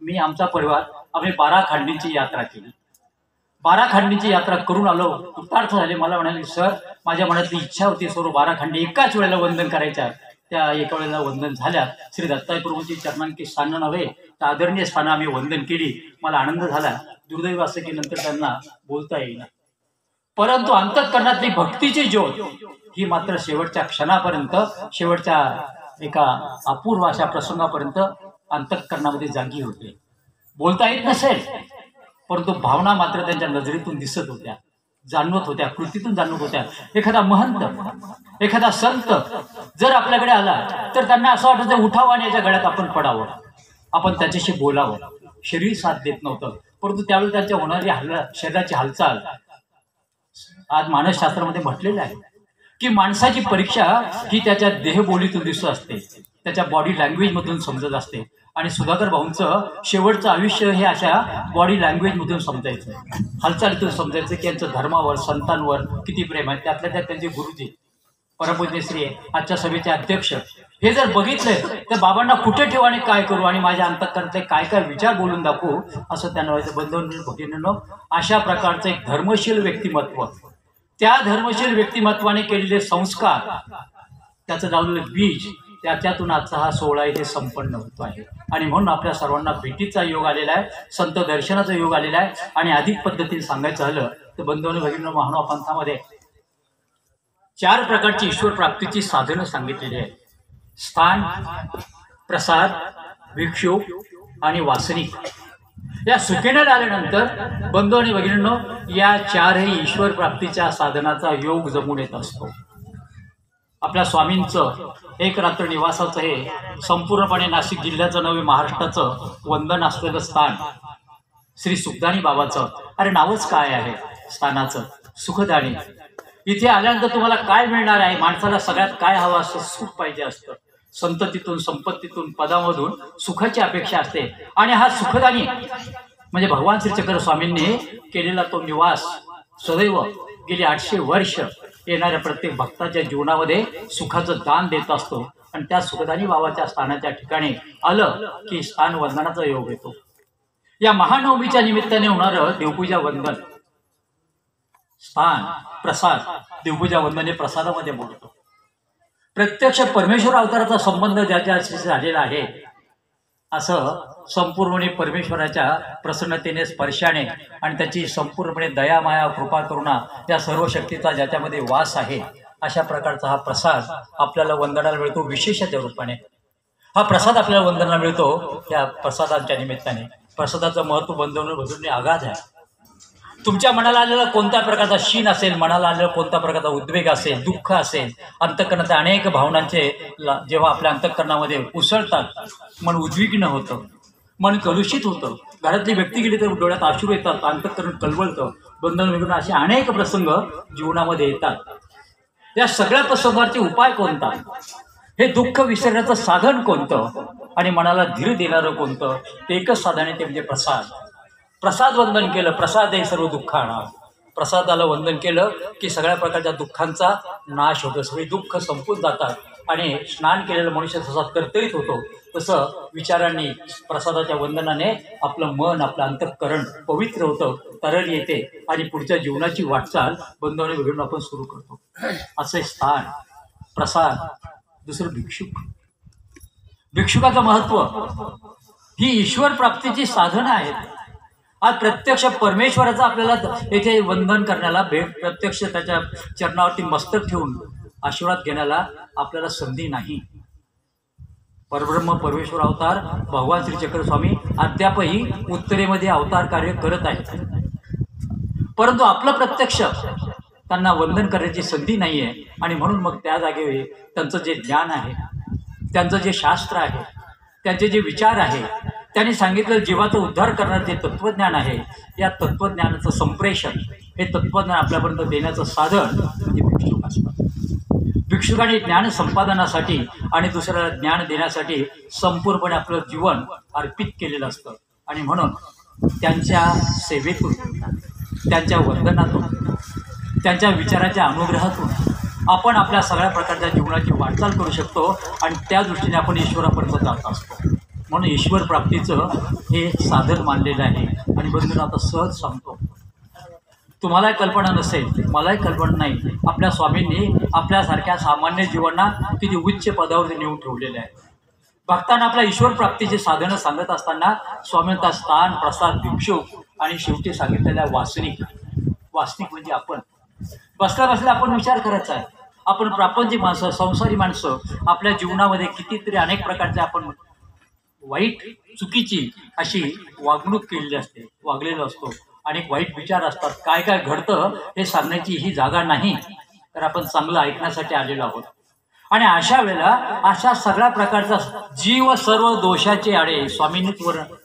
मी आमचा परिवार आम्ही 12 खांडीची यात्रा केली. 12 खांडीची यात्रा करून आलो, कृतार्थ झाले. मला म्हणाले, सर माझ्या मनातली इच्छा होती सर्व 12 खांडी एकाच वेळेला वंदन करायच्या. त्या एका वेळेला वंदन झाल्या. श्री दत्ताई प्रभूंची चरणांकी स्थान नव्हे तर आदरणीय स्थानं आम्ही वंदन केली. मला आनंद झाला. दुर्दैव असं की नंतर त्यांना बोलता येईना. परंतु अंतःकरणातली भक्तीची ज्योत ही मात्र शेवटच्या क्षणापर्यंत, शेवटच्या एका अपूर्व अशा प्रसंगापर्यंत अंतःकरणामध्ये जागी होते. बोलता येत नसेल परंतु भावना मात्र त्यांच्या नजरेतून दिसत होत्या, जाणवत होत्या, कृतीतून जाणवत होत्या. एखादा महंत, एखादा संत जर आपल्याकडे आला तर त्यांना असं वाटतं उठावं आणि याच्या गळ्यात आपण पडावं, आपण त्याच्याशी बोलावं. शरीर साथ देत नव्हतं, परंतु त्यावेळी त्यांच्या होणारी शरीराची हालचाल आज मानसशास्त्रामध्ये म्हटलेलं आहे की माणसाची परीक्षा ही त्याच्या देहबोलीतून दिसत असते, त्याच्या बॉडी लँग्वेजमधून समजत असते. आणि सुधाकर भाऊंचं शेवटचं आयुष्य हे अशा बॉडी लँग्वेजमधून समजायचं, हालचालीतून समजायचं की यांचं धर्मावर, संतांवर किती प्रेम आहे. त्यातल्या त्यात त्यांचे गुरुजी परमपूज्यश्री आजच्या सभेचे अध्यक्ष हे जर बघितले तर बाबांना कुठे ठेवू आणि काय करू आणि माझ्या अंतःकरणातले काय काय विचार बोलून दाखवू असं त्यांना व्हायचं. बंधूंनो भगिनींनो, अशा प्रकारचं एक धर्मशील व्यक्तिमत्व, त्या धर्मशील व्यक्तिमत्वाने केलेले संस्कार, त्याचं लावलेलं बीज, त्याच्यातून आजचा हा सोहळा इथे संपन्न होतो आहे. आणि म्हणून आपल्या सर्वांना भेटीचा योग आलेला आहे, संत दर्शनाचा योग आलेला आहे. आणि अधिक पद्धतीने सांगायचं झालं तर बंधूंनो भगिनींनो, महानुभाव पंथामध्ये 4 प्रकारची ईश्वर प्राप्तीची साधनं सांगितलेली आहेत: स्थान, प्रसाद, भिक्षुक आणि वासनिक. या सुखेने आल्यानंतर बंधू आणि भगिनींनो, या 4ही ईश्वर प्राप्तीच्या साधनाचा योग जमून येत असतो. आपल्या स्वामींचं एक रात्र निवासाचं हे संपूर्णपणे नाशिक जिल्ह्याचं नव्हे महाराष्ट्राचं वंदन असलेलं स्थान श्री सुखदानी बाबाचं. अरे नावच काय आहे स्थानाचं, सुखदानी. इथे आल्यानंतर तुम्हाला काय मिळणार आहे? माणसाला सगळ्यात काय हवं असतं? सुख पाहिजे असतं. संततीतून, संपत्तीतून, पदामधून सुखाची अपेक्षा असते. आणि हा सुखदानी म्हणजे भगवान श्री चक्र स्वामींनी केलेला तो निवास सदैव गेली 800 वर्ष येणाऱ्या प्रत्येक भक्ताच्या जीवनामध्ये सुखाचं दान देत असतो. आणि त्या सुखदानी बाबाच्या स्थानाच्या ठिकाणी आलं की स्थान वंदनाचा योग येतो. या महानवमीच्या निमित्ताने होणारं देवपूजा वंदन, स्थान, प्रसाद, देवपूजा वंदन हे प्रसादामध्ये बोलतो. प्रत्यक्ष परमेश्वर अवताराचा संबंध ज्याच्याशी झालेला आहे, असं संपूर्णपणे परमेश्वराच्या प्रसन्नतेने, स्पर्शाने आणि त्याची संपूर्णपणे दया, माया, कृपा, करुणा या सर्व शक्तीचा ज्याच्यामध्ये वास आहे, अशा प्रकारचा हा प्रसाद आपल्याला वंदनाला मिळतो. विशेषाच्या रूपाने हा प्रसाद आपल्याला वंदनाला मिळतो. या प्रसादांच्या निमित्ताने प्रसादाचं महत्त्व बंधूंनी अगाध आहे. तुमच्या मनाला आलेला कोणत्या प्रकारचा शीन असेल, मनाला आलेला कोणत्या प्रकारचा उद्वेग असेल, दुःख असेल, अंतःकरणाच्या अनेक भावनांचे जेव्हा आपल्या अंतःकरणामध्ये उसळतात, मन उद्विग्न होतं, मन कलुषित होतं, घरातली व्यक्ती गेली तर डोळ्यात अश्रू येतात, अंतःकरण कळवळतं. बंधन असे अनेक प्रसंग जीवनामध्ये येतात. या सगळ्या प्रसंगावरचे उपाय कोणता? हे दुःख विसरण्याचं साधन कोणतं? आणि मनाला धीर देणारं कोणतं? ते एकच साधन आहे, ते म्हणजे प्रसाद. प्रसाद वंदन केलं, प्रसाद आहे सर्व दुःखांना. प्रसादाला वंदन केलं की सगळ्या प्रकारच्या दुःखांचा नाश होतो, सगळे दुःख संपून जातात. आणि स्नान केलेलं मनुष्य जसा तरतरीत होतो, तसं विचारांनी, प्रसादाच्या वंदनाने आपलं मन, आपलं अंतःकरण पवित्र होतं, तरल येते आणि पुढच्या जीवनाची वाटचाल बंधूने घेऊन आपण सुरू करतो. असे स्थान, प्रसाद. दुसरं भिक्षुक. भिक्षुकाचं महत्त्व ही ईश्वर प्राप्तीची साधनं आहेत. आज प्रत्यक्ष परमेश्वराचं आपल्याला येथे वंदन करण्याला, प्रत्यक्ष त्याच्या चरणावरती मस्तक ठेवून आशीर्वाद घेण्याला आपल्याला संधी नाही. परब्रह्म परमेश्वर अवतार भगवान श्री चक्र स्वामी अद्यापही उत्तरेमध्ये अवतार कार्य करत आहेत. परंतु आपलं प्रत्यक्ष त्यांना वंदन करण्याची संधी नाही आहे. आणि म्हणून मग त्या जागेवर त्यांचं जे ज्ञान आहे, त्यांचं जे शास्त्र आहे, त्यांचे जे विचार आहे, त्यांनी सांगितलं जीवाचा उद्धार करणारं जे तत्त्वज्ञान आहे, या तत्त्वज्ञानाचं संप्रेषण, हे तत्त्वज्ञान आपल्यापर्यंत देण्याचं साधन म्हणजे भिक्षुक असतात. भिक्षुकाने ज्ञान संपादनासाठी आणि दुसऱ्याला ज्ञान देण्यासाठी संपूर्णपणे आपलं जीवन अर्पित केलेलं असतं. आणि म्हणून त्यांच्या सेवेतून, त्यांच्या वंदनातून, त्यांच्या विचाराच्या अनुग्रहातून आपण आपल्या सगळ्या प्रकारच्या जीवनाची वाटचाल करू शकतो. आणि त्या दृष्टीने आपण ईश्वरापर्यंत जात असतो. म्हणून ईश्वर प्राप्तीचं हे साधन मानलेलं आहे. आणि बंधूंनो, आता सहज सांगतो, तुम्हालाही कल्पना नसेल, मलाही कल्पना नाही, आपल्या स्वामींनी आपल्यासारख्या सामान्य जीवांना किती उच्च पदावर नेऊन ठेवलेले आहे. भक्तांना आपल्या ईश्वर प्राप्तीची साधनं सांगत असताना स्वामींचा स्थान, प्रसाद, भिक्षुक आणि शेवटी सांगितलेल्या वासनिक. वासनिक म्हणजे आपण बसल्या बसल्या आपण विचार करायचा आहे. आपण प्रापंचिक माणसं, संसारी माणसं, आपल्या जीवनामध्ये कितीतरी अनेक प्रकारचे आपण वाईट, चुकीची अशी वागणूक केलेली असते, वागलेलो असतो. अनेक वाईट विचार असतात. काय काय घडतं हे सांगण्याची ही जागा नाही, तर आपण चांगलं ऐकण्यासाठी आलेलो आहोत. आणि अशा वेळेला अशा सगळ्या प्रकारचा जीव सर्व दोषाचे आडे, स्वामींनीच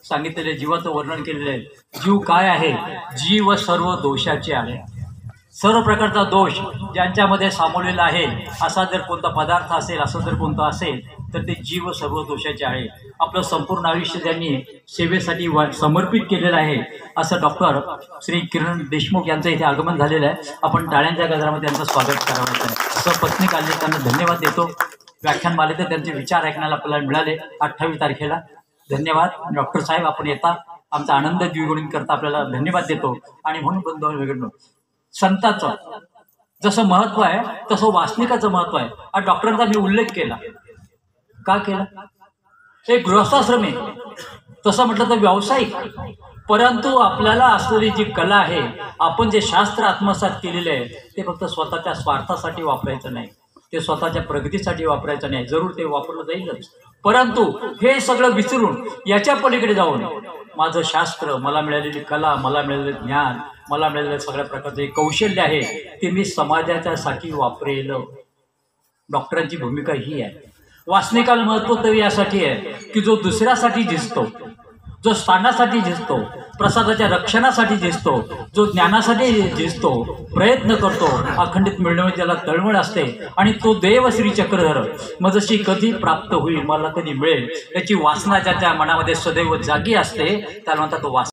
सांगितलेले जीवाचं वर्णन केलेलं आहे. जीव काय आहे? जीव सर्व दोषाचे आडे. सर्व प्रकारचा दोष ज्यांच्यामध्ये सामावलेला आहे, असा जर कोणता पदार्थ असेल, असं जर कोणतं असेल, तर ते जीव सर्व दोषाचे आहे. आपलं संपूर्ण आयुष्य त्यांनी सेवेसाठी समर्पित केलेलं आहे, असं डॉक्टर श्री किरण देशमुख यांचं इथे आगमन झालेलं आहे. आपण टाळ्यांच्या गजरामध्ये त्यांचं स्वागत करावं आहे. सपत्नीक आले, त्यांना धन्यवाद देतो. व्याख्यानमालेत त्यांचे विचार ऐकण्याला आपल्याला मिळाले 28 तारखेला. धन्यवाद डॉक्टर साहेब, आपण येता आमचा आनंद द्विगुणित करता आपल्याला धन्यवाद देतो. आणि म्हणून बंधू वेगळं संतांचं जसं महत्व आहे तसं वासनिकाचं महत्व आहे. आज डॉक्टरांचा मी उल्लेख केला, का केला? एक गृहस्थाश्रम आहे, तसं म्हटलं तर व्यावसायिक. परंतु आपल्याला असलेली जी कला आहे, आपण जे शास्त्र आत्मसात केलेले आहे, ते फक्त स्वतःच्या स्वार्थासाठी वापरायचं नाही, ते स्वतःच्या प्रगतीसाठी वापरायचं नाही. जरूर ते वापरलं जाईलच, परंतु हे सगळं विसरून याच्या पलीकडे जाऊन माझं शास्त्र, मला मिळालेली कला, मला मिळालेलं ज्ञान, मला मिळालेलं सगळ्या प्रकारचे कौशल्य आहे, ते मी समाजाच्यासाठी वापरेल. डॉक्टरांची भूमिका ही आहे. वासनिकाला महत्त्व तर यासाठी आहे की जो दुसऱ्यासाठी झिजतो, जो स्थानासाठी झिजतो, प्रसादाच्या रक्षणासाठी झिजतो, जो ज्ञानासाठी झिजतो, प्रयत्न करतो, अखंडित मिळवणे त्याला तळमळ असते, आणि तो देव श्री चक्रधर मग जशी कधी प्राप्त होईल, मला कधी मिळेल, याची वासना ज्याच्या मनामध्ये सदैव जागी असते, त्याला म्हणतात तो वास.